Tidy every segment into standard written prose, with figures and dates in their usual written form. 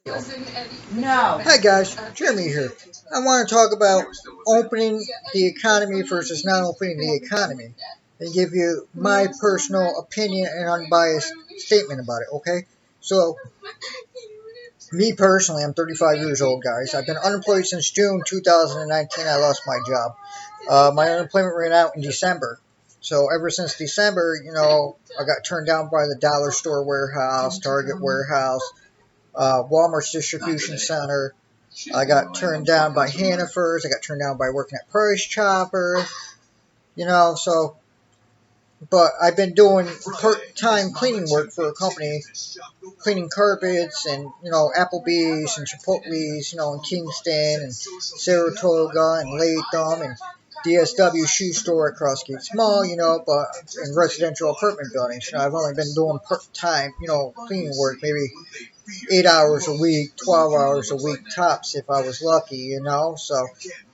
No. Hi guys, Jeremy here. I want to talk about opening the economy versus not opening the economy and give you my personal opinion and unbiased statement about it, okay? So, me personally, I'm 35 years old, guys. I've been unemployed since June 2019. I lost my job. My unemployment ran out in December. So ever since December, I got turned down by the dollar store warehouse, Target warehouse, Walmart's distribution center. I got turned down by Hannaford's. I got turned down by working at Price Chopper. So, but I've been doing part-time cleaning work for a company, cleaning carpets and, Applebee's and Chipotle's, in Kingston and Saratoga and Latham and DSW shoe store at Crossgates Mall, but in residential apartment buildings. I've only been doing part-time, cleaning work, maybe 8 hours a week, 12 hours a week tops if I was lucky, So,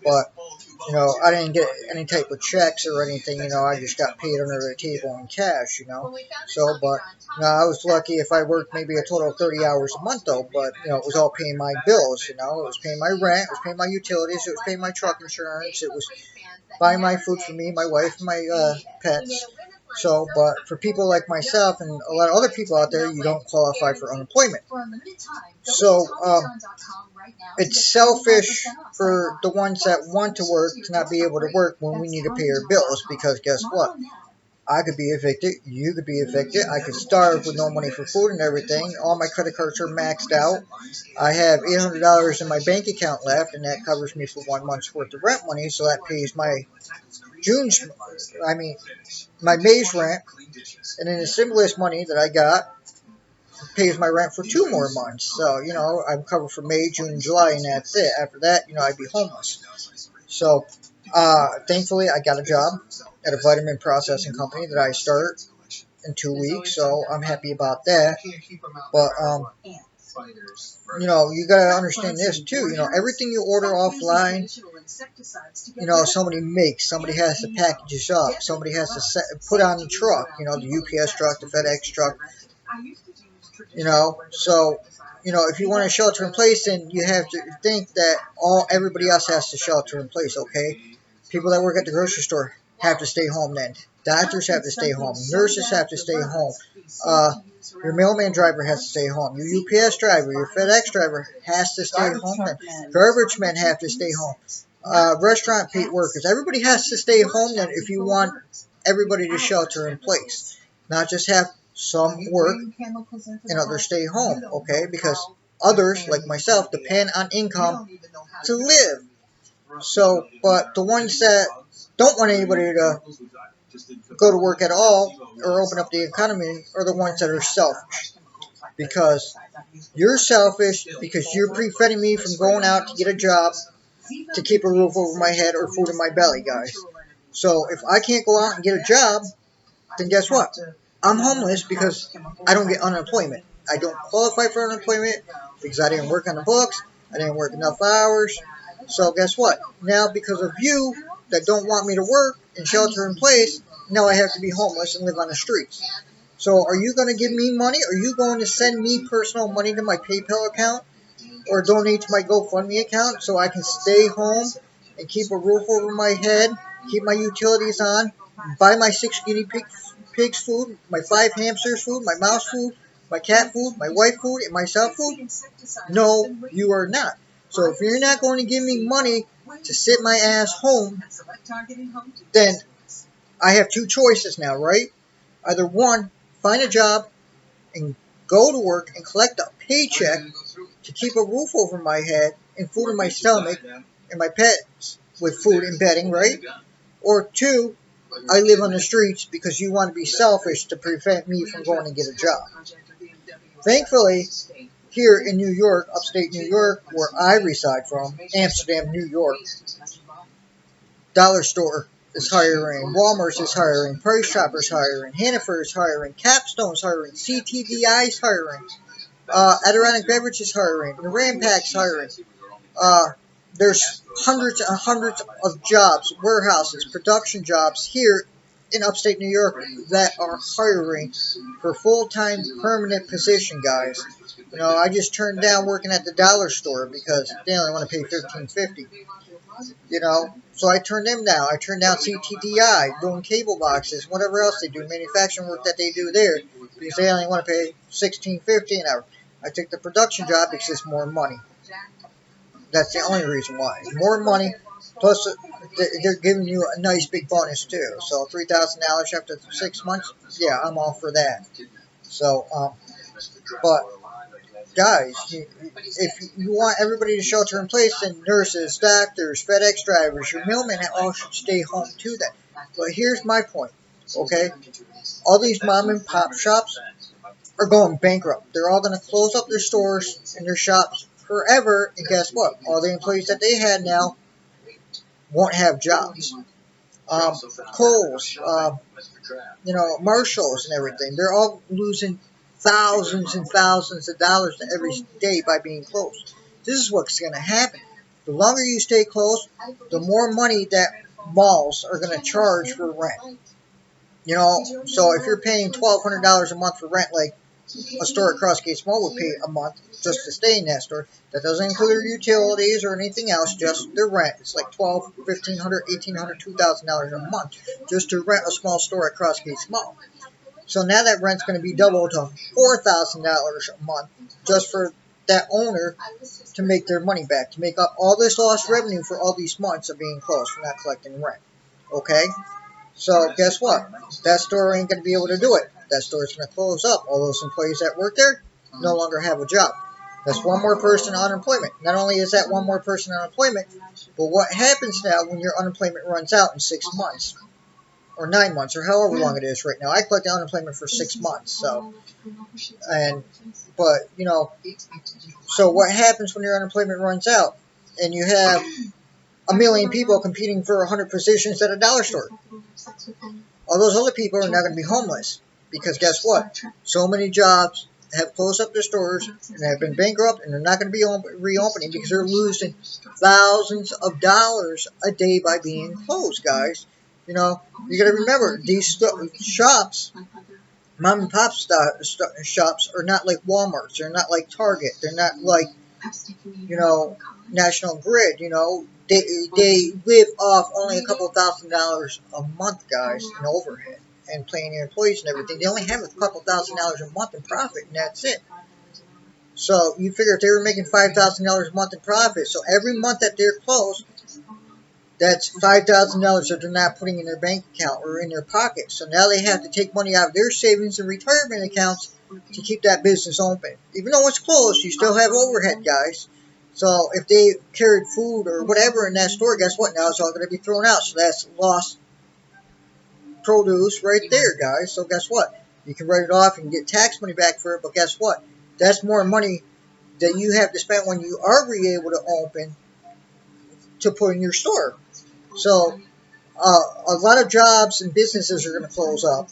but, I didn't get any type of checks or anything, I just got paid under the table in cash. So, but, I was lucky if I worked maybe a total of 30 hours a month, though, but, it was all paying my bills, It was paying my rent, it was paying my utilities, it was paying my truck insurance, it was buying my food for me, my wife, and my pets. So, but for people like myself and a lot of other people out there, you don't qualify for unemployment. So, it's selfish for the ones that want to work to not be able to work when we need to pay our bills because guess what? I could be evicted, you could be evicted, I could starve with no money for food and everything. All my credit cards are maxed out. I have $800 in my bank account left, and that covers me for 1 month's worth of rent money, so that pays my June's, I mean, my May's rent, and then the stimulus money that I got pays my rent for 2 more months. So, I'm covered for May, June, July, and that's it. After that, I'd be homeless. So, thankfully, I got a job at a vitamin processing company that I start in 2 weeks. So, I'm happy about that. But, you gotta understand this too. Everything you order offline, somebody makes, somebody has to package this up, somebody has to put on the truck, the UPS truck, the FedEx truck, So, if you want to shelter in place, then you have to think that everybody else has to shelter in place, okay? People that work at the grocery store have to stay home then. Doctors have to stay home. Nurses have to stay home. Your mailman driver has to stay home. Your UPS driver, your FedEx driver has to stay home then. Garbage men have to stay home. Restaurant workers, everybody has to stay home then if you want everybody to shelter in place. Not just have some work and others stay home, okay? Because others, like myself, depend on income to live. So, but the ones that don't want anybody to go to work at all or open up the economy are the ones that are selfish. Because you're selfish because you're preventing me from going out to get a job to keep a roof over my head or food in my belly, guys. So if I can't go out and get a job, then guess what? I'm homeless because I don't get unemployment. I don't qualify for unemployment because I didn't work on the books. I didn't work enough hours. So guess what? Now because of you that don't want me to work and shelter in place, now I have to be homeless and live on the streets. So are you going to give me money? Are you going to send me personal money to my PayPal account or donate to my GoFundMe account so I can stay home and keep a roof over my head, keep my utilities on, buy my 6 guinea pigs food, my 5 hamsters food, my mouse food, my cat food, my wife food, and myself food? No, you are not. So if you're not going to give me money to sit my ass home, then I have 2 choices now, right? Either one, find a job and go to work and collect a paycheck to keep a roof over my head and food in my stomach and my pets with food and bedding, right? Or 2, I live on the streets because you want to be selfish to prevent me from going to get a job. Thankfully, here in New York, upstate New York, where I reside from, Amsterdam, New York, Dollar Store is hiring, Walmart is hiring, Price Chopper is hiring, Hannaford is hiring, Capstone is hiring, CTVI is hiring, Adirondack Beverage is hiring, the Rampack's hiring. There's hundreds and hundreds of jobs, warehouses, production jobs here in upstate New York that are hiring for full-time permanent position, guys. You know, I just turned down working at the dollar store because they only want to pay $15.50. You know, so I turned them down. I turned down CTDI, doing cable boxes, whatever else they do, manufacturing work that they do there, because they only want to pay $16.50 an hour. I took the production job because it's more money. That's the only reason why. More money, plus they're giving you a nice big bonus too. So $3,000 after 6 months, yeah, I'm all for that. So, but guys, if you want everybody to shelter in place, then nurses, doctors, FedEx drivers, your mailmen all should stay home too. Then, but here's my point. Okay, all these mom and pop shops are going bankrupt. They're all going to close up their stores and their shops forever. And guess what? All the employees that they had now won't have jobs. Kohl's, you know, Marshalls and everything. They're all losing thousands and thousands of dollars every day by being closed. This is what's going to happen. The longer you stay closed, the more money that malls are going to charge for rent. You know, so if you're paying $1,200 a month for rent, like a store at Crossgates Mall would pay a month just to stay in that store. That doesn't include your utilities or anything else, just the rent. It's like $1,200, $1,500, $1,800, $2,000 a month just to rent a small store at Crossgates Mall. So now that rent's going to be doubled to $4,000 a month just for that owner to make their money back, to make up all this lost revenue for all these months of being closed for not collecting rent. Okay? So guess what? That store ain't going to be able to do it. That store's going to close up. All those employees that work there no longer have a job. That's one more person on unemployment. Not only is that one more person on unemployment, but what happens now when your unemployment runs out in 6 months or 9 months or however long it is right now? I collect unemployment for 6 months. So what happens when your unemployment runs out and you have a million people competing for 100 positions at a dollar store? All those other people are now going to be homeless because guess what? So many jobs have closed up their stores and have been bankrupt, and they're not going to be reopening because they're losing thousands of dollars a day by being closed, guys. You know, you got to remember, these shops, mom and pop shops, are not like Walmart's. They're not like Target. They're not like, you know, National Grid. You know, they live off only a couple $1,000s a month, guys, in overhead and paying their employees and everything. They only have a couple $1,000s a month in profit, and that's it. So you figure if they were making $5,000 a month in profit, so every month that they're closed, that's $5,000 that they're not putting in their bank account or in their pocket. So now they have to take money out of their savings and retirement accounts to keep that business open. Even though it's closed, you still have overhead, guys. So if they carried food or whatever in that store, guess what? Now it's all going to be thrown out. So that's lost produce right there, guys. So guess what? You can write it off and get tax money back for it. But guess what? That's more money that you have to spend when you are able to open to put in your store. So a lot of jobs and businesses are going to close up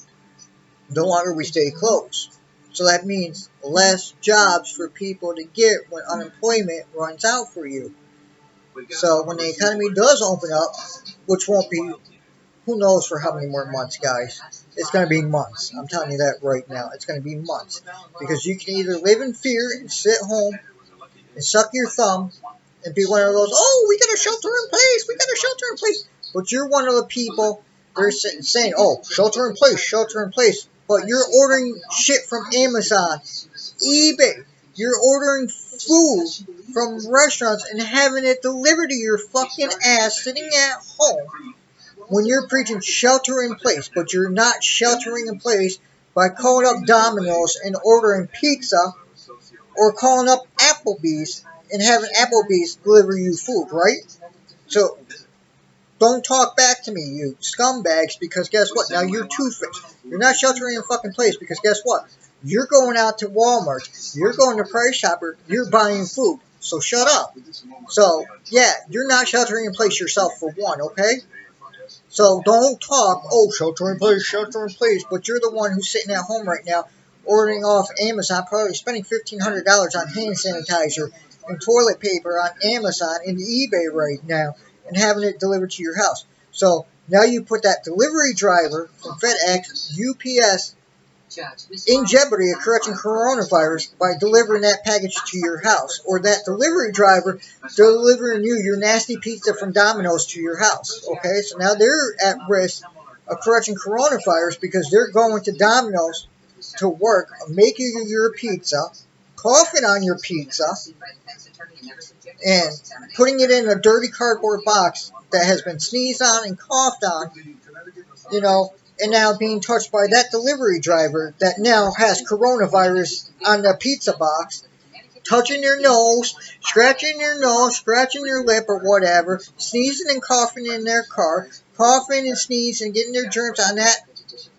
the longer we stay closed. So that means less jobs for people to get when unemployment runs out for you. So when the economy does open up, which won't be, who knows for how many more months, guys. It's going to be months. I'm telling you that right now. It's going to be months. Because you can either live in fear and sit home and suck your thumb and be one of those, oh, we got to shelter in place. We got to shelter in place. But you're one of the people, they're saying, oh, shelter in place, shelter in place. But you're ordering shit from Amazon, eBay. You're ordering food from restaurants and having it delivered to your fucking ass sitting at home when you're preaching shelter in place. But you're not sheltering in place by calling up Domino's and ordering pizza or calling up Applebee's and having Applebee's deliver you food, right? So don't talk back to me, you scumbags, because guess what? Now you're two-faced. You're not sheltering in fucking place because guess what? You're going out to Walmart. You're going to Price Chopper. You're buying food. So shut up. So, yeah, you're not sheltering in place yourself for one, okay? So don't talk, oh, shelter in place, but you're the one who's sitting at home right now ordering off Amazon, probably spending $1,500 on hand sanitizer and toilet paper on Amazon and eBay right now, and having it delivered to your house. So now you put that delivery driver from FedEx, UPS, in jeopardy of catching coronavirus by delivering that package to your house, or that delivery driver delivering you your nasty pizza from Domino's to your house. Okay, so now they're at risk of catching coronavirus because they're going to Domino's to work, making your pizza, coughing on your pizza, and putting it in a dirty cardboard box that has been sneezed on and coughed on, you know, and now being touched by that delivery driver that now has coronavirus on the pizza box, touching their nose, scratching their lip or whatever, sneezing and coughing in their car, coughing and sneezing, getting their germs on that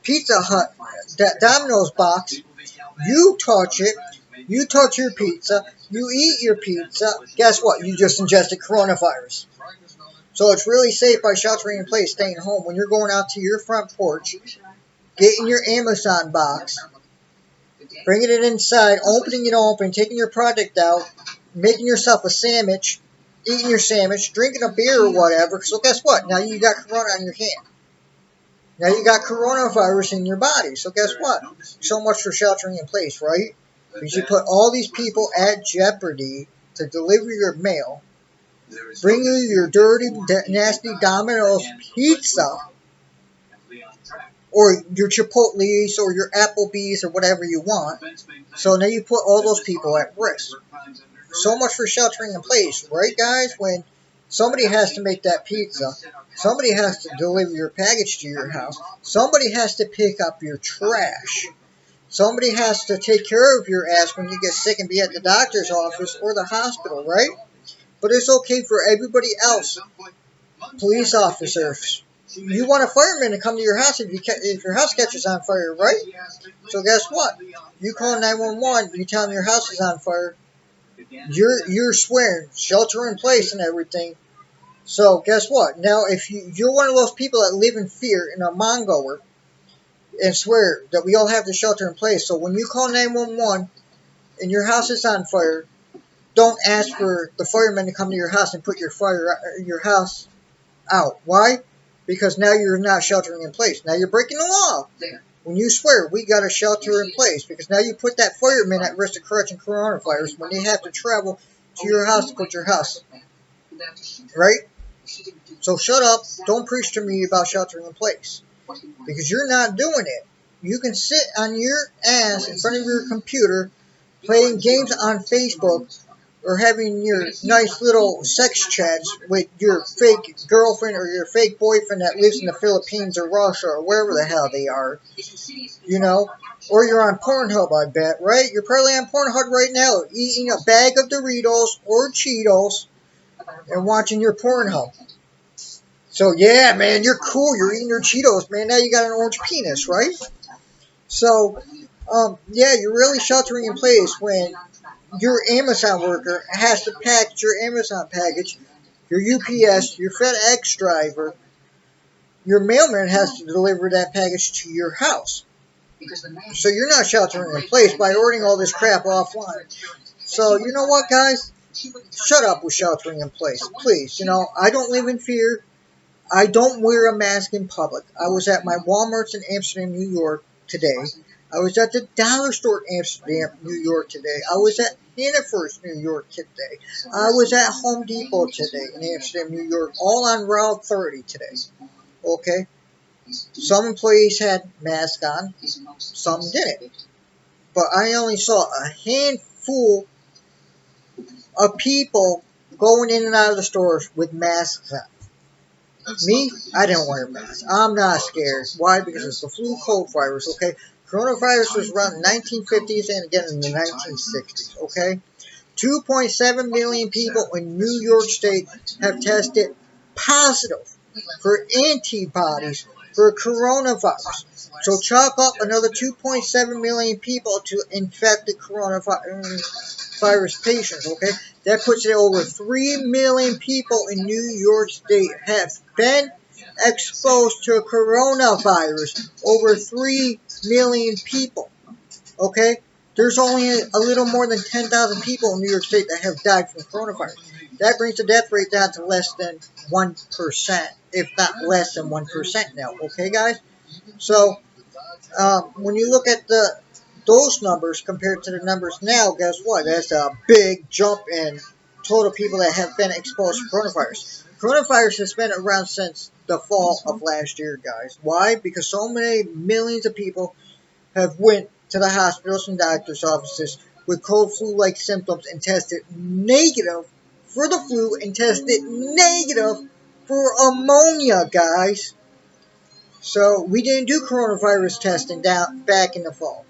Pizza Hut, that Domino's box. You touch it, you touch your pizza, you eat your pizza, guess what? You just ingested coronavirus. So it's really safe by sheltering in place, staying home. When you're going out to your front porch, getting your Amazon box, bringing it inside, opening it open, taking your product out, making yourself a sandwich, eating your sandwich, drinking a beer or whatever. So guess what? Now you got corona on your hand. Now you got coronavirus in your body. So guess what? So much for sheltering in place, right? Because you put all these people at jeopardy to deliver your mail, bring you your dirty, nasty Domino's pizza, or your Chipotle's or your Applebee's or whatever you want. So now you put all those people at risk. So much for sheltering in place, right, guys? When somebody has to make that pizza, somebody has to deliver your package to your house, somebody has to pick up your trash, somebody has to take care of your ass when you get sick and be at the doctor's office or the hospital, right? But it's okay for everybody else. Police officers. You want a fireman to come to your house if your house catches on fire, right? So guess what? You call 911, you tell them your house is on fire. You're swearing, shelter in place and everything. So guess what? Now if you're one of those people that live in fear and a mongoer and swear that we all have to shelter in place. So when you call 911 and your house is on fire, don't ask for the firemen to come to your house and put your house out. Why? Because now you're not sheltering in place. Now you're breaking the law. When you swear, we got to shelter in place. Because now you put that fireman at risk of catching coronavirus when they have to travel to your house to put your house. Right? So shut up. Don't preach to me about sheltering in place. Because you're not doing it. You can sit on your ass in front of your computer playing games on Facebook or having your nice little sex chats with your fake girlfriend or your fake boyfriend that lives in the Philippines or Russia or wherever the hell they are, you know, or you're on Pornhub, I bet, right? You're probably on Pornhub right now eating a bag of Doritos or Cheetos and watching your Pornhub. So, yeah, man, you're cool. You're eating your Cheetos, man. Now you got an orange penis, right? So, yeah, you're really sheltering in place when your Amazon worker has to package your Amazon package, your UPS, your FedEx driver, your mailman has to deliver that package to your house. So you're not sheltering in place by ordering all this crap offline. So you know what, guys? Shut up with sheltering in place, please. You know, I don't live in fear. I don't wear a mask in public. I was at my Walmart's in Amsterdam, New York today. I was at the Dollar Store in Amsterdam, New York today. I was at Hannaford's, New York today. I was at Home Depot today in Amsterdam, New York, all on Route 30 today. Okay? Some employees had masks on, some didn't. But I only saw a handful of people going in and out of the stores with masks on. Me, I didn't wear a mask. I'm not scared. Why? Because it's the flu cold virus, okay? Coronavirus was around the 1950s and again in the 1960s, okay? 2.7 million people in New York State have tested positive for antibodies for coronavirus. So chalk up another 2.7 million people to infected coronavirus patients, okay? That puts it over 3 million people in New York State have been exposed to coronavirus. Over 3 million people, okay? There's only a little more than 10,000 people in New York State that have died from coronavirus. That brings the death rate down to less than 1%, if not less than 1% now, okay, guys? So, When you look at those numbers compared to the numbers now, guess what? That's a big jump in total people that have been exposed to coronavirus. Coronavirus has been around since the fall of last year, guys. Why? Because so many millions of people have went to the hospitals and doctors' offices with cold flu-like symptoms and tested negative for the flu and tested negative for ammonia, guys. So we didn't do coronavirus testing down back in the fall.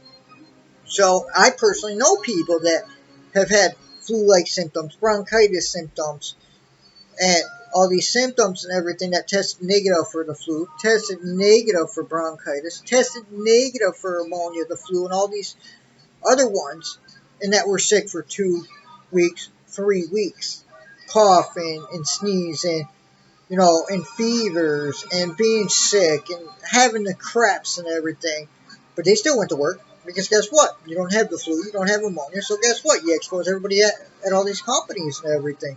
So I personally know people that have had flu-like symptoms, bronchitis symptoms, and all these symptoms and everything that tested negative for the flu, tested negative for bronchitis, tested negative for ammonia, the flu, and all these other ones, and that were sick for 2 weeks, 3 weeks, coughing and sneezing, and fevers and being sick and having the craps and everything. But they still went to work because guess what? You don't have the flu, you don't have pneumonia, so guess what? You expose everybody at all these companies and everything.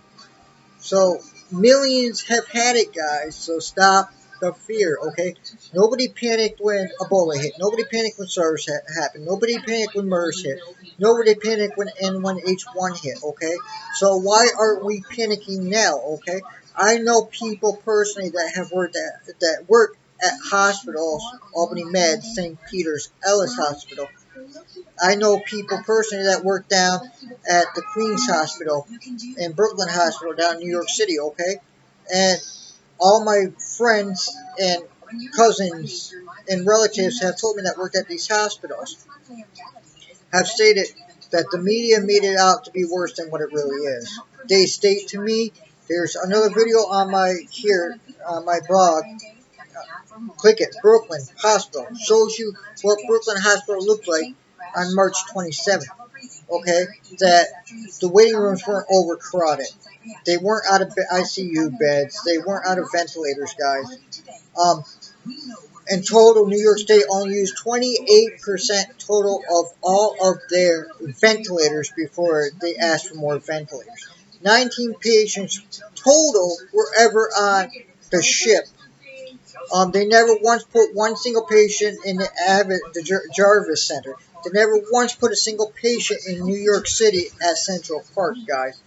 So millions have had it, guys. So stop the fear, okay? Nobody panicked when Ebola hit. Nobody panicked when SARS happened. Nobody panicked when MERS hit. Nobody panicked when N1H1 hit, okay? So why are we panicking now, okay? I know people personally that have worked that work at hospitals, Albany Med, St. Peter's, Ellis Hospital. I know people personally that work down at the Queens Hospital and Brooklyn Hospital down in New York City, okay? And all my friends and cousins and relatives have told me that worked at these hospitals have stated that the media made it out to be worse than what it really is. They state to me, there's another video on my blog. Click it, Brooklyn Hospital. Shows you what Brooklyn Hospital looked like on March 27th. Okay, that the waiting rooms weren't overcrowded. They weren't out of ICU beds. They weren't out of ventilators, guys. In total, New York State only used 28% total of all of their ventilators before they asked for more ventilators. 19 patients total were ever on the ship. They never once put one single patient in the Jarvis Center. They never once put a single patient in New York City at Central Park, guys.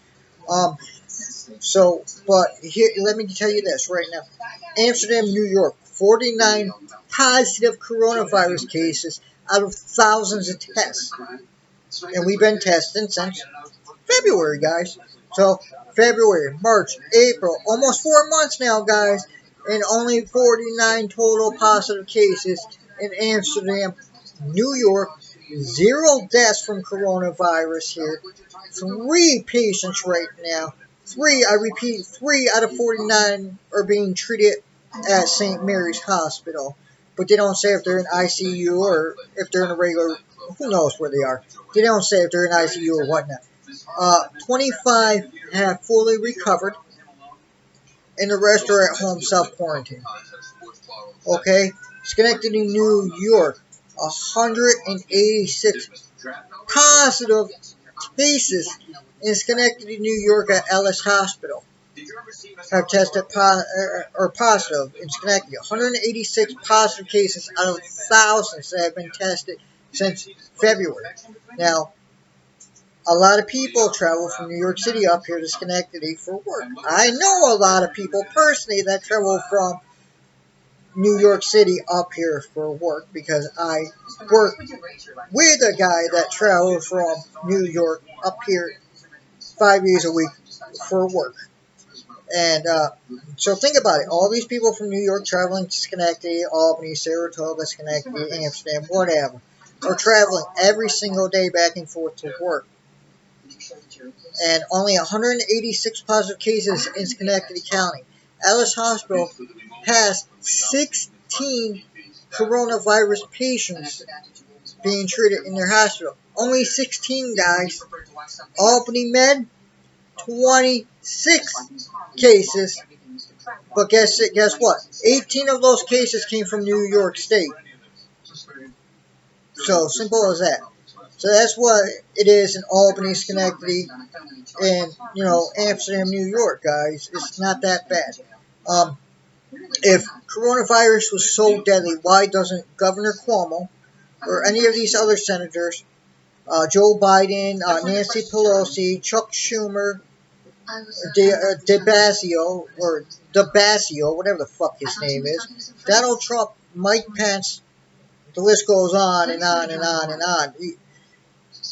But here, let me tell you this right now. Amsterdam, New York, 49 positive coronavirus cases out of thousands of tests. And we've been testing since February, guys. So, February, March, April, almost 4 months now, guys. And only 49 total positive cases in Amsterdam, New York. 0 deaths from coronavirus here. 3 patients right now. 3, I repeat, 3 out of 49 are being treated at St. Mary's Hospital. But they don't say if they're in ICU or if they're in a regular, who knows where they are. They don't say if they're in ICU or whatnot. 25 have fully recovered, and the rest are at home self-quarantine. Okay? Schenectady, New York, 186 positive cases in Schenectady, New York at Ellis Hospital have tested positive in Schenectady. 186 positive cases out of thousands that have been tested since February. Now, a lot of people travel from New York City up here to Schenectady for work. I know a lot of people personally that travel from New York City up here for work because I work with a guy that travels from New York up here 5 days a week for work. And so think about it. All these people from New York traveling to Schenectady, Albany, Saratoga, Schenectady, Amsterdam, whatever, are traveling every single day back and forth to work. And only 186 positive cases in Schenectady County. Ellis Hospital has 16 coronavirus patients being treated in their hospital. Only 16, guys. Albany Med, 26 cases. But guess what? 18 of those cases came from New York State. So simple as that. So that's what it is in Albany, Schenectady, and Amsterdam, New York, guys. It's not that bad. If coronavirus was so deadly, why doesn't Governor Cuomo or any of these other senators, Joe Biden, Nancy Pelosi, Chuck Schumer, DeBasio, or DeBasio, whatever the fuck his name is, Donald Trump, Mike Pence, the list goes on and on and on and on.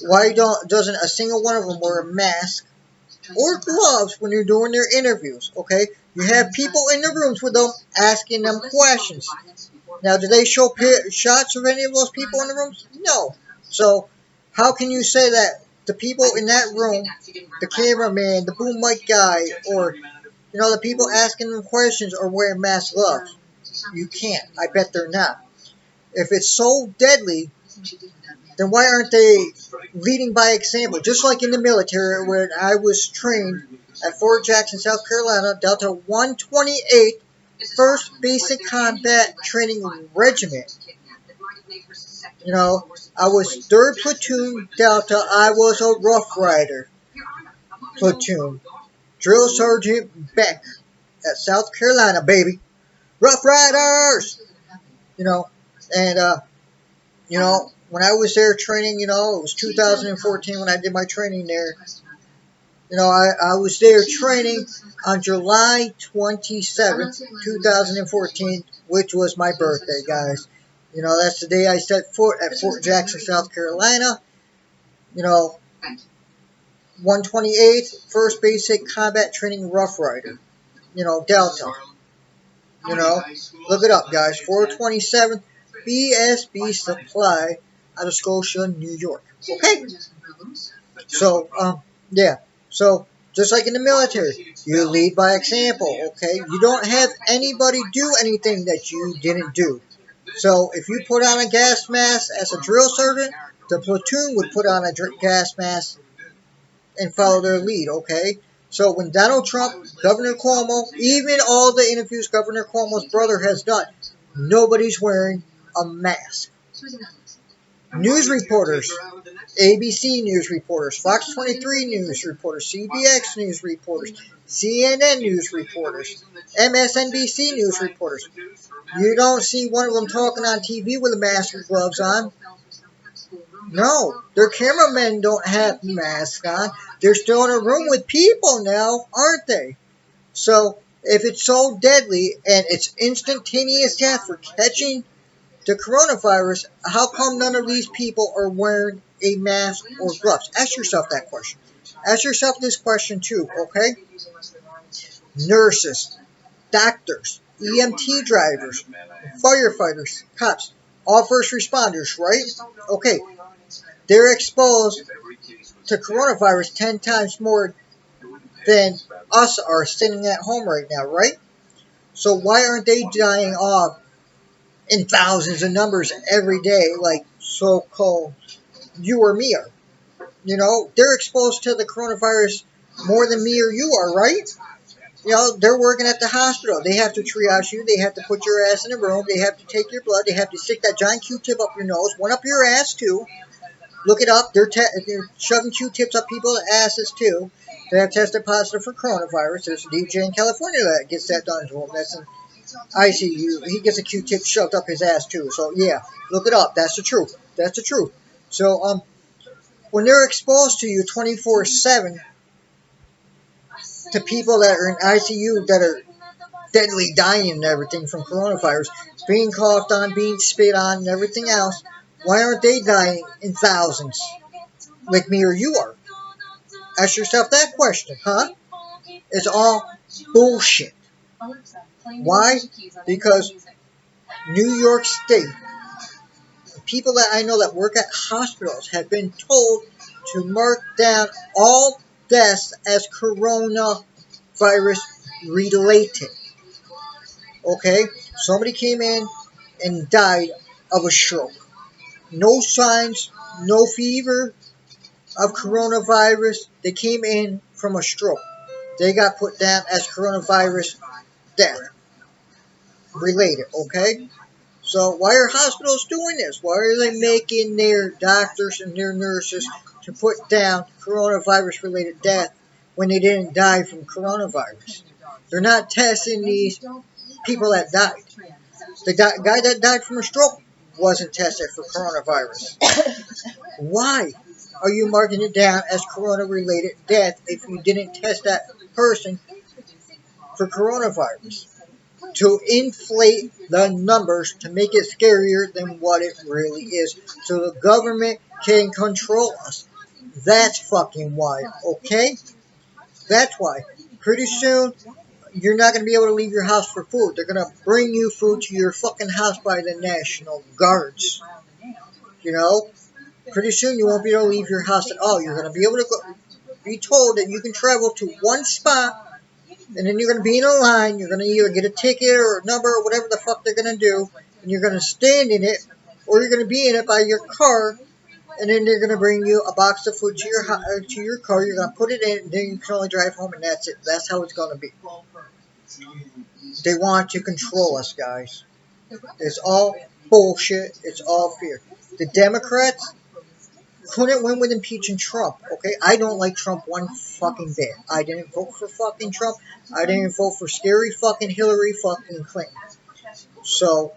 Why doesn't a single one of them wear a mask or gloves when you're doing their interviews? Okay, you have people in the rooms with them asking them questions. Now, do they show shots of any of those people in the rooms? No. So, how can you say that the people in that room, the cameraman, the boom mic guy, or the people asking them questions are wearing mask gloves? You can't. I bet they're not. If it's so deadly, then why aren't they leading by example? Just like in the military, when I was trained at Fort Jackson, South Carolina, Delta 128, 1st Basic Combat Training Regiment. I was 3rd Platoon Delta. I was a Rough Rider platoon. Drill Sergeant Beck at South Carolina, baby. Rough Riders! When I was there training, it was 2014 when I did my training there. I was there training on July 27th, 2014, which was my birthday, guys. That's the day I set foot at Fort Jackson, South Carolina. 128, 1st Basic Combat Training Rough Rider. Delta. Look it up, guys. 427th BSB Supply out of Scotia, New York. Okay? So, yeah. So, just like in the military, you lead by example, okay? You don't have anybody do anything that you didn't do. So, if you put on a gas mask as a drill sergeant, the platoon would put on a gas mask and follow their lead, okay? So, when Donald Trump, Governor Cuomo, even all the interviews Governor Cuomo's brother has done, nobody's wearing a mask. News reporters, ABC news reporters, Fox 23 news reporters, CBS news reporters, CNN news reporters, MSNBC news reporters. You don't see one of them talking on TV with a mask and gloves on. No, their cameramen don't have masks on. They're still in a room with people now, aren't they? So, if it's so deadly and it's instantaneous death for catching the coronavirus, how come none of these people are wearing a mask or gloves? Ask yourself that question. Ask yourself this question too, okay? Nurses, doctors, EMT drivers, firefighters, cops, all first responders, right? Okay, they're exposed to coronavirus 10 times more than us are sitting at home right now, right? So why aren't they dying off in thousands of numbers every day like so-called you or me are? They're exposed to the coronavirus more than me or you are, right? They're working at the hospital. They have to triage you. They have to put your ass in a room. They have to take your blood. They have to stick that giant Q-tip up your nose, one up your ass too. Look it up. They're shoving Q-tips up people's asses too. They have tested positive for coronavirus. There's a DJ in California that gets that done to him. That's in ICU. He gets a Q-tip shoved up his ass too. So yeah, look it up. That's the truth. That's the truth. So when they're exposed to you 24/7 to people that are in ICU that are deadly dying and everything from coronavirus, being coughed on, being spit on, and everything else, why aren't they dying in thousands like me or you are? Ask yourself that question, huh? It's all bullshit. Why? Because New York State, people that I know that work at hospitals have been told to mark down all deaths as coronavirus related. Okay? Somebody came in and died of a stroke. No signs, no fever of coronavirus. They came in from a stroke. They got put down as coronavirus death related, okay? So why are hospitals doing this? Why are they making their doctors and their nurses to put down coronavirus related death when they didn't die from coronavirus? They're not testing these people that died. The guy that died from a stroke wasn't tested for coronavirus. Why are you marking it down as corona-related death if you didn't test that person for coronavirus? To inflate the numbers to make it scarier than what it really is, so the government can control us. That's fucking why, okay? That's why. Pretty soon, you're not going to be able to leave your house for food. They're going to bring you food to your fucking house by the National Guards. You know? Pretty soon, you won't be able to leave your house at all. You're going to be able to be told that you can travel to one spot, and then you're going to be in a line. You're going to either get a ticket or a number or whatever the fuck they're going to do, and you're going to stand in it, or you're going to be in it by your car, and then they're going to bring you a box of food to your car. You're going to put it in, and then you can only drive home, and that's it. That's how it's going to be. They want to control us, guys. It's all bullshit. It's all fear. The Democrats couldn't win with impeaching Trump, okay? I don't like Trump one fucking bit. I didn't vote for fucking Trump. I didn't vote for scary fucking Hillary fucking Clinton. So,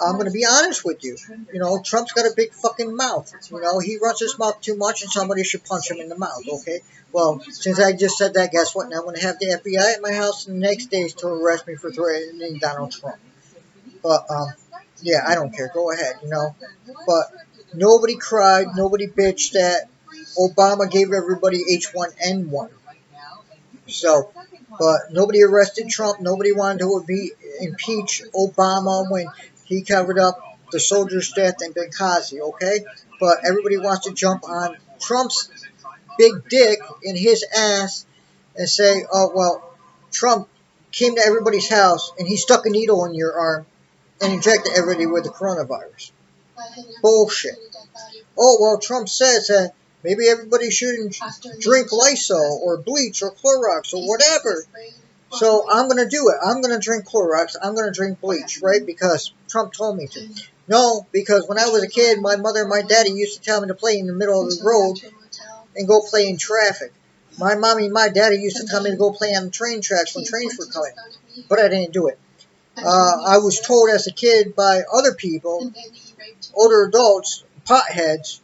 I'm going to be honest with you. You know, Trump's got a big fucking mouth. You know, he runs his mouth too much and somebody should punch him in the mouth, okay? Well, since I just said that, guess what? Now I'm going to have the FBI at my house the next day to arrest me for threatening Donald Trump. But, yeah, I don't care. Go ahead, you know. But nobody cried, nobody bitched that Obama gave everybody H1N1. So, but nobody arrested Trump. Nobody wanted to impeach Obama when he covered up the soldiers' death in Benghazi, okay? But everybody wants to jump on Trump's big dick in his ass and say, oh, well, Trump came to everybody's house and he stuck a needle in your arm and injected everybody with the coronavirus. Bullshit. Oh, well, Trump says that maybe everybody shouldn't drink Lysol or bleach or Clorox or whatever. So I'm going to do it. I'm going to drink Clorox. I'm going to drink bleach, right? Because Trump told me to. No, because when I was a kid, my mother and my daddy used to tell me to play in the middle of the road and go play in traffic. My mommy and my daddy used to tell me to go play on the train tracks when trains were coming. But I didn't do it. I was told as a kid by other people, older adults, potheads,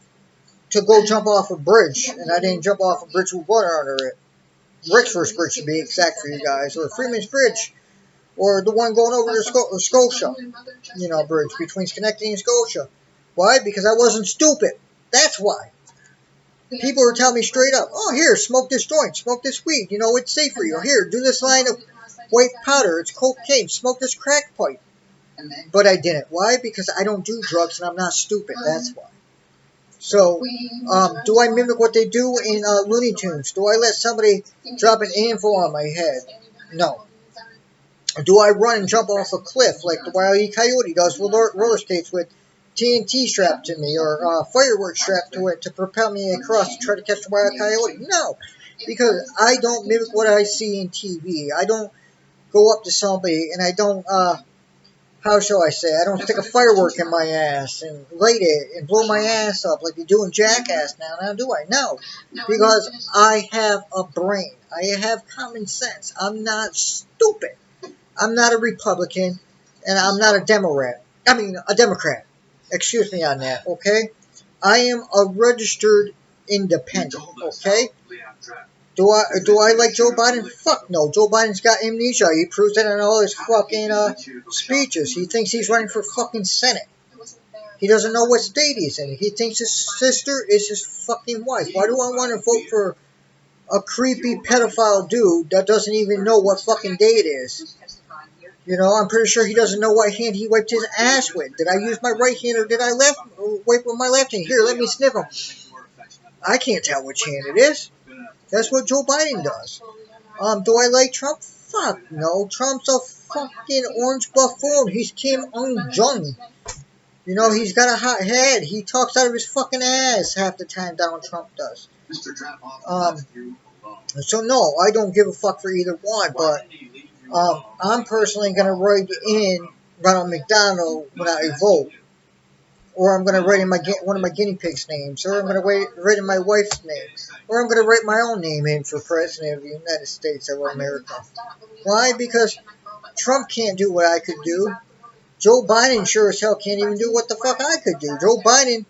to go jump off a bridge. And I didn't jump off a bridge with water under it. Rixford's Bridge to be exact for you guys, or Freeman's Bridge, or the one going over to Scotia, you know, bridge between Schenectady and Scotia. Why? Because I wasn't stupid. That's why. People were telling me straight up, oh, here, smoke this joint, smoke this weed, you know, it's safe for you. Here, do this line of white powder, it's cocaine, smoke this crack pipe. But I didn't. Why? Because I don't do drugs and I'm not stupid, that's why. So, do I mimic what they do in Looney Tunes? Do I let somebody drop an anvil on my head? No. Do I run and jump off a cliff like the Wile E. Coyote does with roller skates with TNT strapped to me or fireworks strapped to it to propel me across to try to catch the Wile E. Coyote? No. Because I don't mimic what I see in TV. I don't go up to somebody and I don't, how shall I say, I don't stick a firework in my ass and light it and blow my ass up like they do in Jackass now, do I? No, because I have a brain. I have common sense. I'm not stupid. I'm not a Republican, and I'm not a Democrat. I mean, a Democrat. Excuse me on that, okay? I am a registered independent, okay? Do I like Joe Biden? Fuck no. Joe Biden's got amnesia. He proves it in all his fucking speeches. He thinks he's running for fucking Senate. He doesn't know what state he's in. He thinks his sister is his fucking wife. Why do I want to vote for a creepy pedophile dude that doesn't even know what fucking day it is? You know, I'm pretty sure he doesn't know what hand he wiped his ass with. Did I use my right hand or did I wipe with my left hand? Here, let me sniff him. I can't tell which hand it is. That's what Joe Biden does. Do I like Trump? Fuck no. Trump's a fucking orange buffoon. He's Kim Jong. You know, he's got a hot head. He talks out of his fucking ass half the time Donald Trump does. So no, I don't give a fuck for either one, but I'm personally going to write in Ronald McDonald when I vote. Or I'm going to write in one of my guinea pigs' names. Or I'm going to write in my wife's name. Or I'm going to write my own name in for President of the United States of America. Why? Because Trump can't do what I could do. Joe Biden sure as hell can't even do what the fuck I could do. Joe Biden,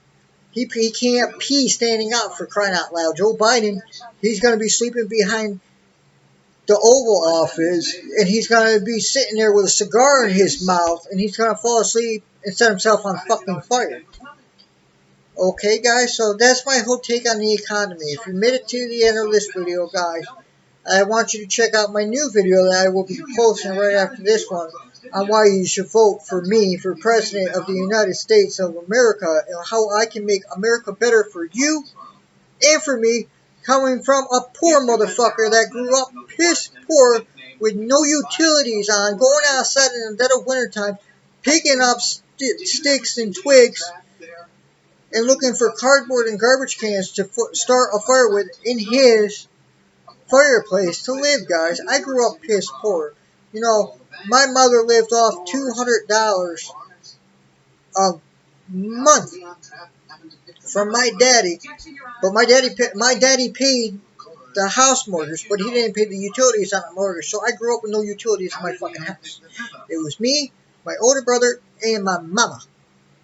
he can't pee standing up, for crying out loud. Joe Biden, he's going to be sleeping behind the Oval Office, and he's going to be sitting there with a cigar in his mouth, and he's going to fall asleep and set himself on fucking fire. Okay, guys, so that's my whole take on the economy. If you made it to the end of this video, guys, I want you to check out my new video that I will be posting right after this one on why you should vote for me for President of the United States of America and how I can make America better for you and for me, coming from a poor motherfucker that grew up piss poor with no utilities on, going outside in the dead of wintertime, picking up sticks and twigs and looking for cardboard and garbage cans to start a fire with in his fireplace to live, guys. I grew up piss poor. You know, my mother lived off $200 a month from my daddy, but my daddy paid the house mortgage, but he didn't pay the utilities on the mortgage. So I grew up with no utilities in my fucking house. It was me, my older brother, and my mama.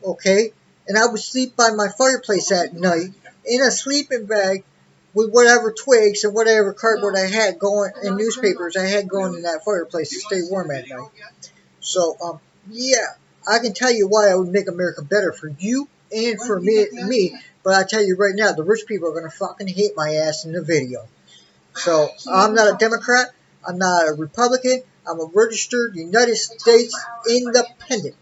Okay, and I would sleep by my fireplace at night in a sleeping bag with whatever twigs and whatever cardboard I had going and newspapers I had going in that fireplace to stay warm at night. So, yeah, I can tell you why I would make America better for you and for me. But I tell you right now, the rich people are going to fucking hate my ass in the video. So, I'm not a Democrat. I'm not a Republican. I'm a registered United States independent.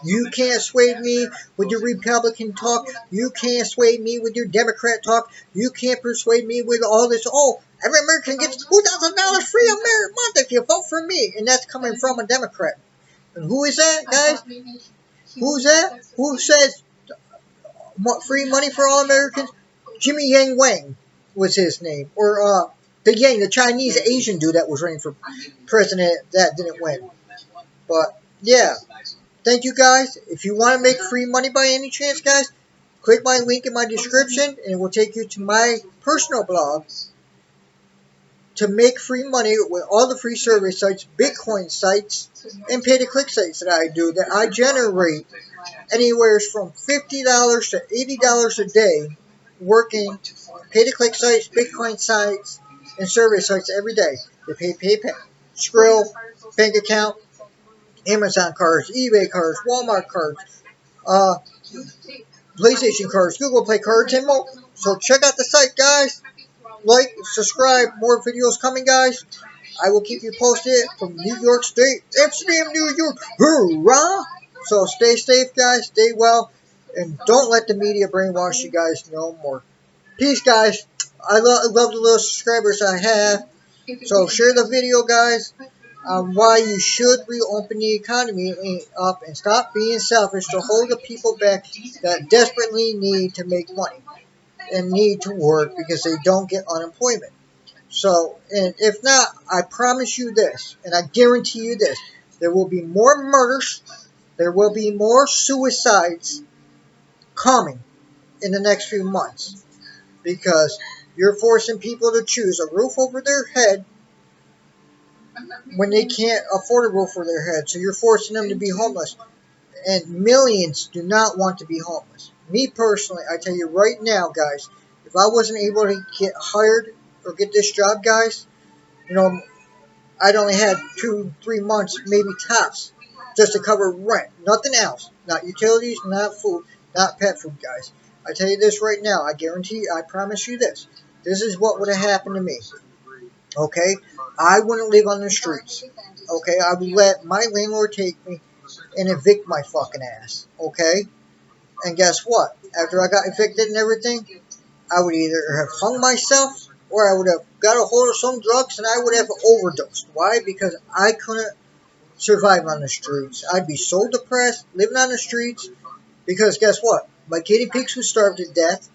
You can't sway me with your Republican talk. You can't sway me with your Democrat talk. You can't persuade me with all this. Oh, every American gets $2,000 free a month if you vote for me. And that's coming from a Democrat. And who is that, guys? Who's that? Who says free money for all Americans? Jimmy Yang Wang was his name. Or the Yang, the Chinese Asian dude that was running for president that didn't win. But, yeah. Thank you, guys. If you want to make free money by any chance, guys, click my link in my description, and it will take you to my personal blog to make free money with all the free survey sites, Bitcoin sites, and pay-to-click sites that I do, that I generate anywhere from $50 to $80 a day working pay-to-click sites, Bitcoin sites, and survey sites every day. They pay PayPal, Skrill, bank account, Amazon cards, eBay cards, Walmart cards, PlayStation cards, Google Play cards, and more. So check out the site, guys. Like, subscribe, more videos coming, guys. I will keep you posted from New York State, Amsterdam, New York. Hoorah! So stay safe, guys. Stay well. And don't let the media brainwash you guys no more. Peace, guys. I love the little subscribers I have. So share the video, guys, on why you should reopen the economy up and stop being selfish to hold the people back that desperately need to make money and need to work because they don't get unemployment. So, and if not, I promise you this, and I guarantee you this, there will be more murders, there will be more suicides coming in the next few months because you're forcing people to choose a roof over their head when they can't afford a roof over their head. So you're forcing them to be homeless. And millions do not want to be homeless. Me personally, I tell you right now, guys, if I wasn't able to get hired or get this job, guys, you know, I'd only had 2-3 months, maybe tops, just to cover rent. Nothing else. Not utilities, not food, not pet food, guys. I tell you this right now. I guarantee, I promise you this. This is what would have happened to me. Okay? I wouldn't live on the streets. Okay? I would let my landlord take me and evict my fucking ass. Okay? And guess what? After I got evicted and everything, I would either have hung myself or I would have got a hold of some drugs and I would have overdosed. Why? Because I couldn't survive on the streets. I'd be so depressed living on the streets because guess what? My guinea pigs would starve to death.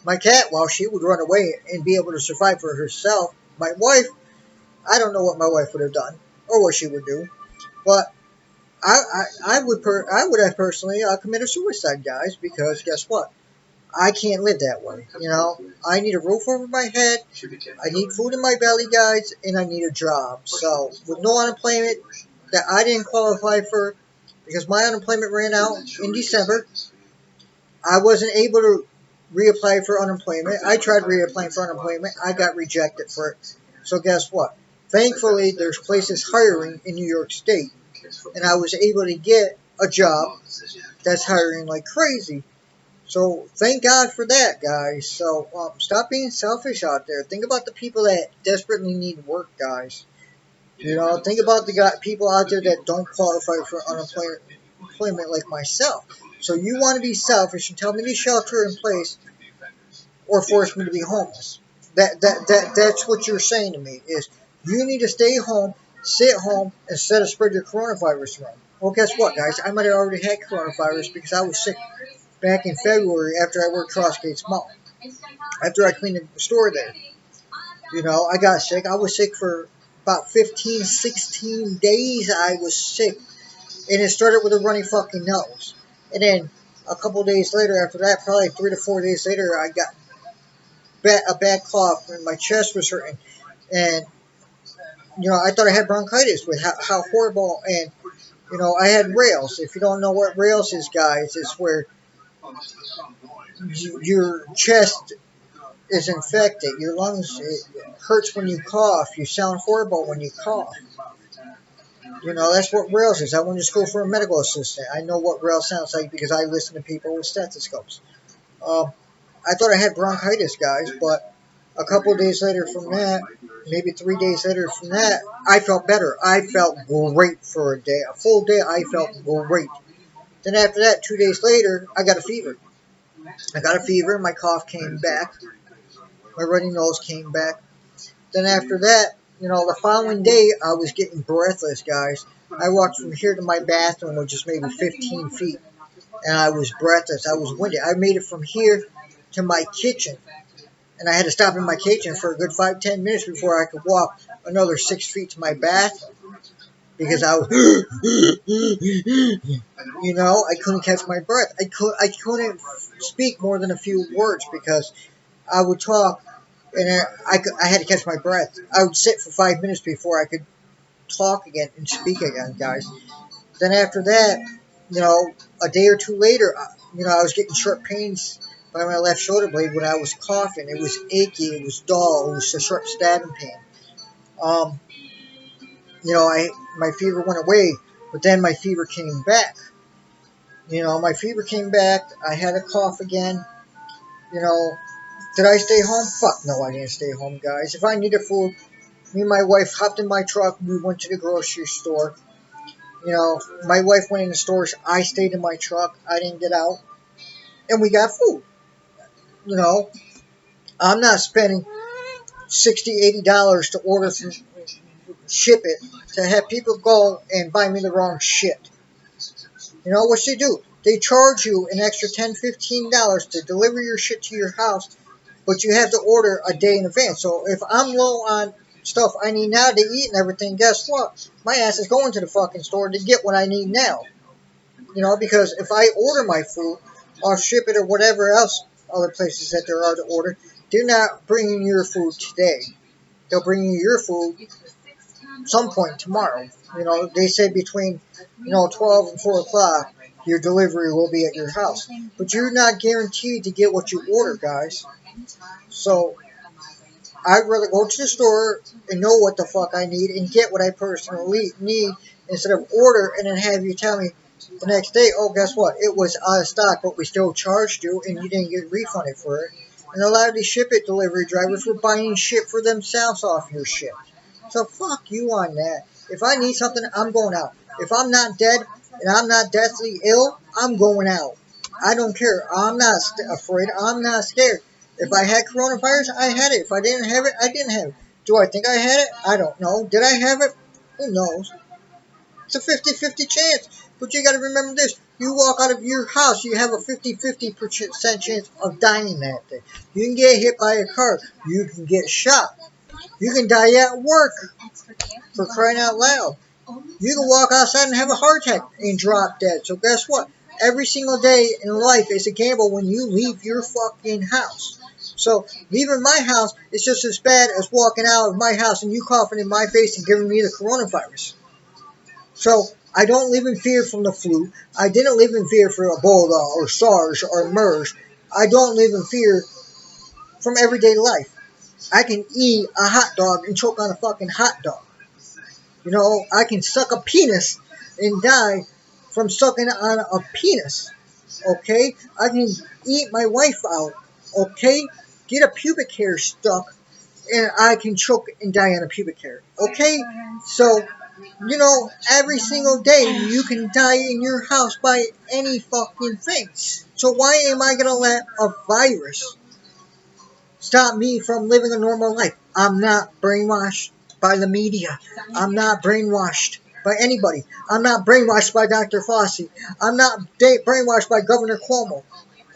My cat, well, she would run away and be able to survive for herself. My wife, I don't know what my wife would have done or what she would do, but I would have personally committed suicide, guys, because guess what? I can't live that way. You know, I need a roof over my head, I need food in my belly, guys, and I need a job. So with no unemployment that I didn't qualify for, because my unemployment ran out in December. I wasn't able to reapply for unemployment. I tried reapplying for unemployment. I got rejected for it. So guess what? Thankfully, there's places hiring in New York State, and I was able to get a job that's hiring like crazy. So thank God for that, guys. So stop being selfish out there. Think about the people that desperately need work, guys. You know, think about the people out there that don't qualify for unemployment like myself. So you want to be selfish and tell me to shelter in place or force me to be homeless. That's what you're saying to me is you need to stay home, sit home, instead of spread your coronavirus around. Well, guess what, guys? I might have already had coronavirus because I was sick back in February after I worked Crossgates Mall. After I cleaned the store there. You know, I got sick. I was sick for about 15, 16 days. I was sick. And it started with a runny fucking nose. And then a couple days later after that, probably 3 to 4 days later, I got a bad cough and my chest was hurting. And, you know, I thought I had bronchitis with how horrible. And, you know, I had rails. If you don't know what rails is, guys, it's where your chest is infected. Your lungs, it hurts when you cough. You sound horrible when you cough. You know, that's what rails is. I went to school for a medical assistant. I know what rail sounds like because I listen to people with stethoscopes. I thought I had bronchitis, guys, but a couple of days later from that, maybe 3 days later from that, I felt better. I felt great for a day. A full day, I felt great. Then after that, 2 days later, I got a fever. I got a fever, my cough came back. My runny nose came back. Then after that, you know, the following day, I was getting breathless, guys. I walked from here to my bathroom, which is maybe 15 feet, and I was breathless. I was winded. I made it from here to my kitchen, and I had to stop in my kitchen for a good 5-10 minutes before I could walk another 6 feet to my bathroom because I was, you know, I couldn't catch my breath. I couldn't speak more than a few words because I would talk and I had to catch my breath. I would sit for 5 minutes before I could talk again and speak again, guys. Then after that, you know, a day or two later, you know, I was getting sharp pains by my left shoulder blade when I was coughing. It was achy, it was dull, it was a sharp stabbing pain. You know, my fever went away, but then my fever came back. You know, my fever came back. I had a cough again. You know, did I stay home? Fuck no, I didn't stay home, guys. If I needed food, me and my wife hopped in my truck. We went to the grocery store. You know, my wife went in the stores. I stayed in my truck. I didn't get out. And we got food. You know, I'm not spending $60, $80 to order from ship it to have people go and buy me the wrong shit. You know what they do? They charge you an extra $10, $15 to deliver your shit to your house, but you have to order a day in advance. So if I'm low on stuff I need now to eat and everything, guess what? My ass is going to the fucking store to get what I need now. You know, because if I order my food, or ship it or whatever else other places that there are to order, they're not bringing your food today. They'll bring you your food some point tomorrow. You know, they say between, 12 and 4 o'clock, your delivery will be at your house. But you're not guaranteed to get what you order, guys. So, I'd rather go to the store and know what the fuck I need and get what I personally need instead of order and then have you tell me the next day, oh, guess what? It was out of stock, but we still charged you and you didn't get refunded for it. And a lot of these ship it delivery drivers were buying shit for themselves off your shit. So fuck you on that. If I need something, I'm going out. If I'm not dead and I'm not deathly ill, I'm going out. I don't care. I'm not afraid. I'm not scared. If I had coronavirus, I had it. If I didn't have it, I didn't have it. Do I think I had it? I don't know. Did I have it? Who knows? It's a 50-50 chance. But you got to remember this. You walk out of your house, you have a 50-50% chance of dying that day. You can get hit by a car. You can get shot. You can die at work, for crying out loud. You can walk outside and have a heart attack and drop dead. So guess what? Every single day in life is a gamble when you leave your fucking house. So leaving my house is just as bad as walking out of my house and you coughing in my face and giving me the coronavirus. So I don't live in fear from the flu. I didn't live in fear for Ebola or SARS or MERS. I don't live in fear from everyday life. I can eat a hot dog and choke on a fucking hot dog. You know, I can suck a penis and die from sucking on a penis. Okay? I can eat my wife out. Okay? Get a pubic hair stuck and I can choke and die on a pubic hair. Okay? So, you know, every single day you can die in your house by any fucking thing. So why am I gonna let a virus stop me from living a normal life? I'm not brainwashed by the media. I'm not brainwashed by anybody. I'm not brainwashed by Dr. Fauci. I'm not brainwashed by Governor Cuomo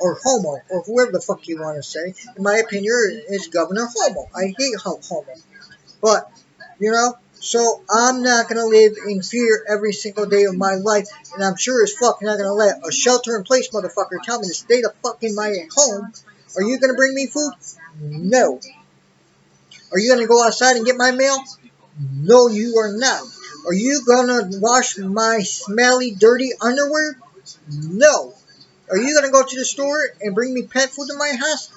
or Homo or whoever the fuck you want to say. In my opinion, it's Governor Homo. I hate Homo. But, you know, so I'm not going to live in fear every single day of my life. And I'm sure as fuck not going to let a shelter-in-place motherfucker tell me to stay the fuck in my home. Are you going to bring me food? No. Are you going to go outside and get my mail? No, you are not. Are you going to wash my smelly, dirty underwear? No. Are you going to go to the store and bring me pet food to my house?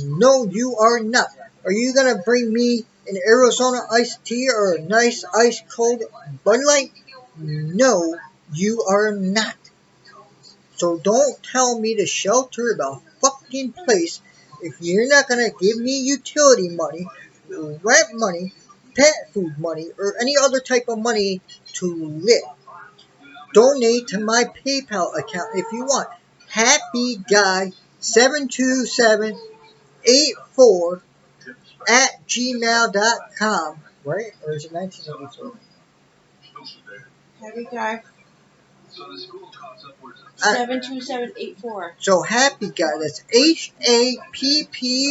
No, you are not. Are you going to bring me an Arizona iced tea or a nice ice cold Bud Light? No, you are not. So don't tell me to shelter the fucking place if you're not going to give me utility money, rent money, pet food money, or any other type of money to live. Donate to my PayPal account if you want. HappyGuy72784 at gmail.com. Right? Or is it 1984? Happy Guy 72784. So Happy Guy, that's HAPPY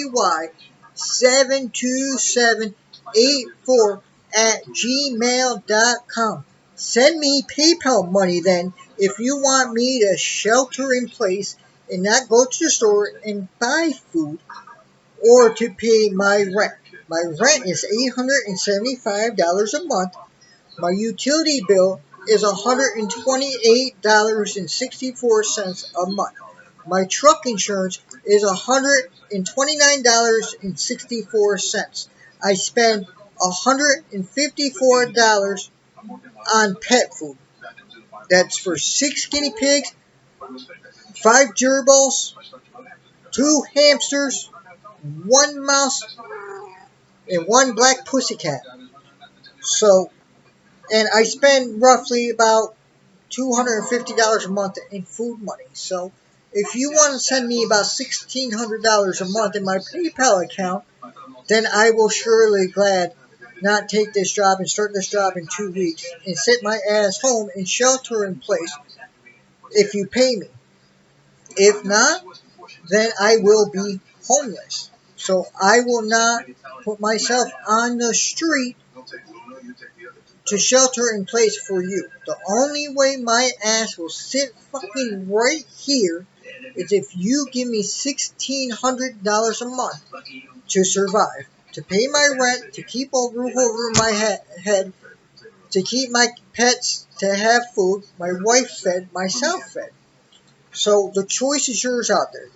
72784 at gmail.com. Send me PayPal money then if you want me to shelter in place and not go to the store and buy food or to pay my rent. My rent is $875 a month. My utility bill is $128.64 a month. My truck insurance is $129.64. I spend $154 on pet food. That's for 6 guinea pigs, 5 gerbils, 2 hamsters, 1 mouse, and 1 black pussycat. So, and I spend roughly about $250 a month in food money. So, if you want to send me about $1,600 a month in my PayPal account, then I will surely glad not take this job and start this job in 2 weeks and sit my ass home and shelter in place if you pay me. If not, then I will be homeless. So I will not put myself on the street to shelter in place for you. The only way my ass will sit fucking right here is if you give me $1,600 a month to survive, to pay my rent, to keep a roof over my head, to keep my pets, to have food, my wife fed, myself fed. So the choice is yours out there.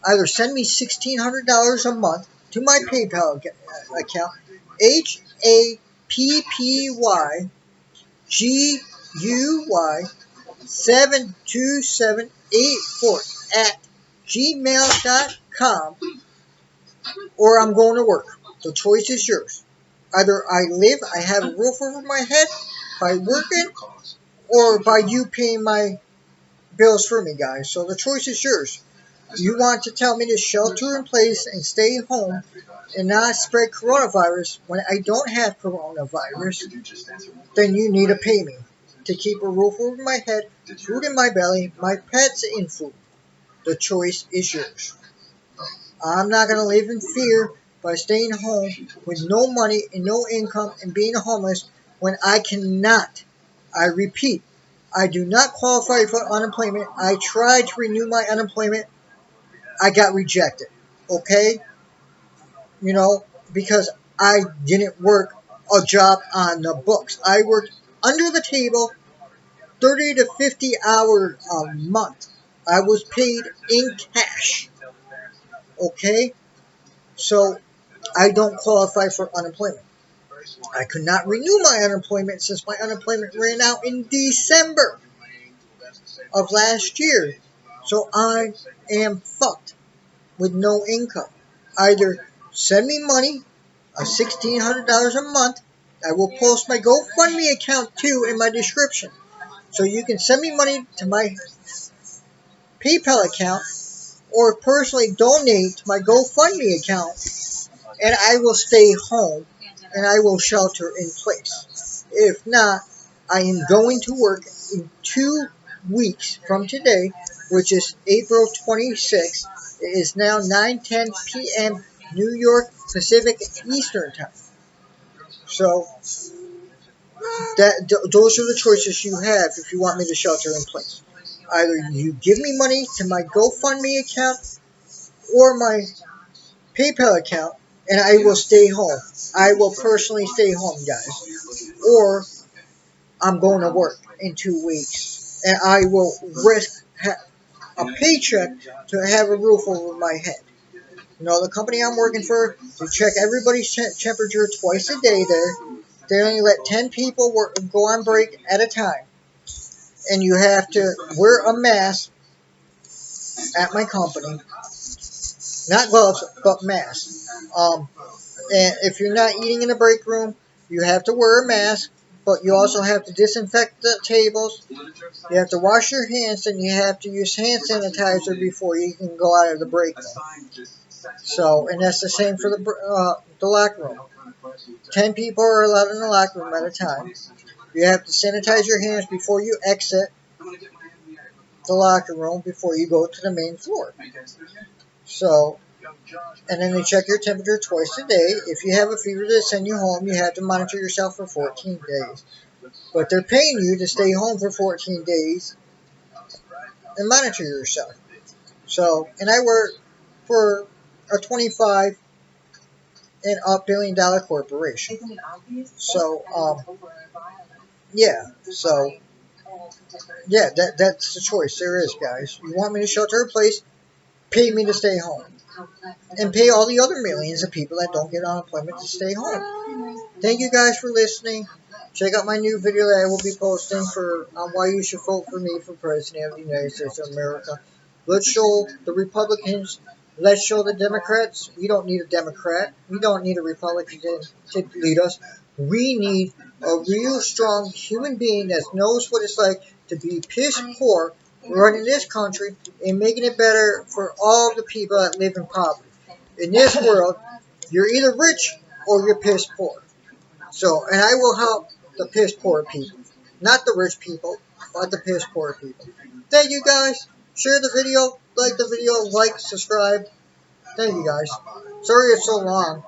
Either send me $1,600 a month to my PayPal account, HAPPYGUY72784 at gmail.com, or I'm going to work. The choice is yours. Either I have a roof over my head by working, or by you paying my bills for me, guys. So the choice is yours. You want to tell me to shelter in place and stay home and not spread coronavirus when I don't have coronavirus, then you need to pay me to keep a roof over my head, food in my belly, my pets in food. The choice is yours. I'm not going to live in fear by staying home with no money and no income and being homeless when I cannot. I repeat, I do not qualify for unemployment. I tried to renew my unemployment. I got rejected. Okay? You know, because I didn't work a job on the books. I worked under the table 30 to 50 hours a month. I was paid in cash. Okay? So I don't qualify for unemployment. I could not renew my unemployment since my unemployment ran out in December of last year. So I am fucked with no income. Either send me money, $1,600 a month. I will post my GoFundMe account too in my description. So you can send me money to my PayPal account or personally donate to my GoFundMe account, and I will stay home and I will shelter in place. If not, I am going to work in 2 weeks from today, which is April 26th. It is now 9:10 p.m. New York Pacific Eastern Time. So those are the choices you have if you want me to shelter in place. Either you give me money to my GoFundMe account or my PayPal account, and I will stay home. I will personally stay home, guys. Or I'm going to work in 2 weeks, and I will risk a paycheck to have a roof over my head. You know, the company I'm working for, they check everybody's temperature twice a day there. They only let 10 people go on break at a time. And you have to wear a mask at my company. Not gloves, but mask. And if you're not eating in the break room, you have to wear a mask. But you also have to disinfect the tables. You have to wash your hands, and you have to use hand sanitizer before you can go out of the break room. So, and that's the same for the locker room. 10 people are allowed in the locker room at a time. You have to sanitize your hands before you exit the locker room before you go to the main floor. So, and then they check your temperature twice a day. If you have a fever to send you home, you have to monitor yourself for 14 days. But they're paying you to stay home for 14 days and monitor yourself. So, and I work for a 25 and up $1 billion corporation. So, yeah. So, yeah, that's the choice there is, guys. You want me to shelter in place? Pay me to stay home. And pay all the other millions of people that don't get unemployment to stay home. Thank you guys for listening. Check out my new video that I will be posting on why you should vote for me for President of the United States of America. Let's show the Republicans. Let's show the Democrats. We don't need a Democrat. We don't need a Republican to lead us. We need a real strong human being that knows what it's like to be piss poor running this country and making it better for all the people that live in poverty. In this world, you're either rich or you're piss poor. So, and I will help the piss poor people. Not the rich people, but the piss poor people. Thank you guys. Share the video, like, subscribe. Thank you guys. Sorry it's so long.